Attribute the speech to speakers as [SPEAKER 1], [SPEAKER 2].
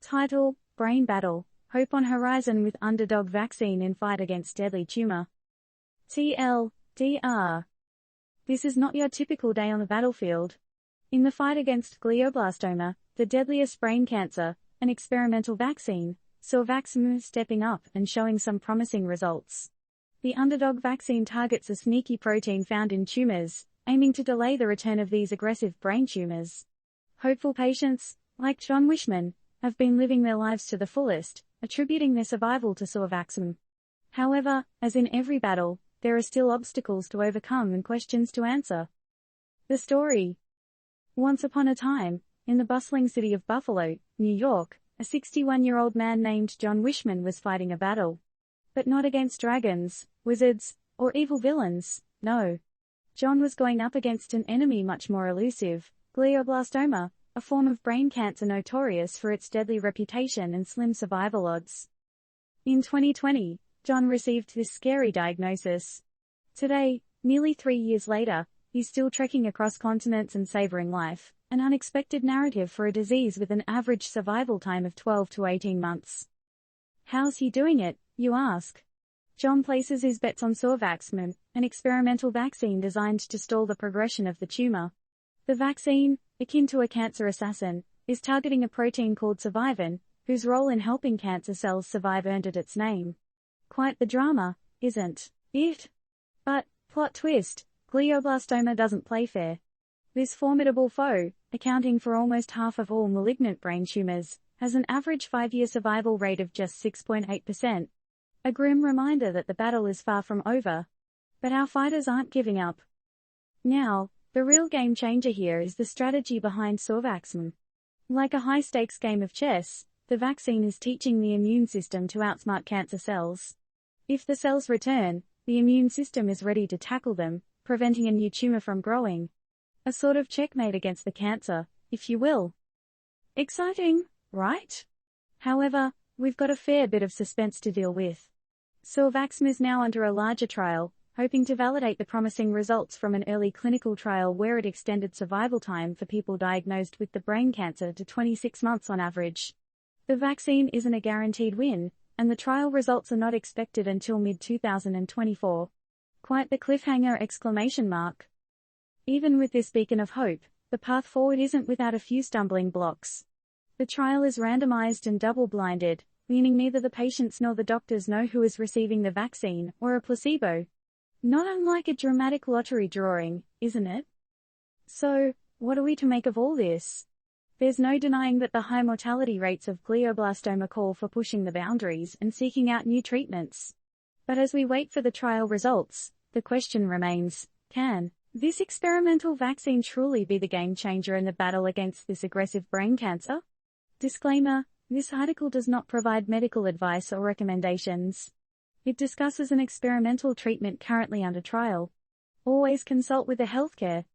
[SPEAKER 1] Title: Brain Battle. Hope on Horizon with Underdog Vaccine in Fight Against Deadly Tumor. TLDR. This is not your typical day on the battlefield. In the fight against glioblastoma, the deadliest brain cancer, an experimental vaccine, saw Vaxxum stepping up and showing some promising results. The Underdog vaccine targets a sneaky protein found in tumors, aiming to delay the return of these aggressive brain tumors. Hopeful patients, like John Wishman, have been living their lives to the fullest, attributing their survival to Vaxxum. However, as in every battle, there are still obstacles to overcome and questions to answer. The story. Once upon a time, in the bustling city of Buffalo, New York, a 61-year-old man named John Wishman was fighting a battle. But not against dragons, wizards, or evil villains, no. John was going up against an enemy much more elusive, glioblastoma, a form of brain cancer notorious for its deadly reputation and slim survival odds. In 2020, John received this scary diagnosis. Today, nearly 3 years later, he's still trekking across continents and savoring life, an unexpected narrative for a disease with an average survival time of 12 to 18 months. How's he doing it, you ask? John places his bets on Vaxxum, an experimental vaccine designed to stall the progression of the tumor. The vaccine, akin to a cancer assassin, is targeting a protein called survivin, whose role in helping cancer cells survive earned it its name. Quite the drama, isn't it? But, plot twist, glioblastoma doesn't play fair. This formidable foe, accounting for almost half of all malignant brain tumors, has an average 5-year survival rate of just 6.8%. A grim reminder that the battle is far from over. But our fighters aren't giving up. Now, the real game changer here is the strategy behind Vaxxum. Like a high-stakes game of chess, the vaccine is teaching the immune system to outsmart cancer cells. If the cells return, the immune system is ready to tackle them, preventing a new tumor from growing. A sort of checkmate against the cancer, if you will. Exciting, right? However, we've got a fair bit of suspense to deal with. Vaxxum is now under a larger trial, hoping to validate the promising results from an early clinical trial where it extended survival time for people diagnosed with the brain cancer to 26 months on average. The vaccine isn't a guaranteed win, and the trial results are not expected until mid-2024. Quite the cliffhanger! Even with this beacon of hope, the path forward isn't without a few stumbling blocks. The trial is randomized and double-blinded, meaning neither the patients nor the doctors know who is receiving the vaccine or a placebo. Not unlike a dramatic lottery drawing, isn't it? So, what are we to make of all this? There's no denying that the high mortality rates of glioblastoma call for pushing the boundaries and seeking out new treatments. But as we wait for the trial results, the question remains, can this experimental vaccine truly be the game changer in the battle against this aggressive brain cancer? Disclaimer: this article does not provide medical advice or recommendations. It discusses an experimental treatment currently under trial. Always consult with a healthcare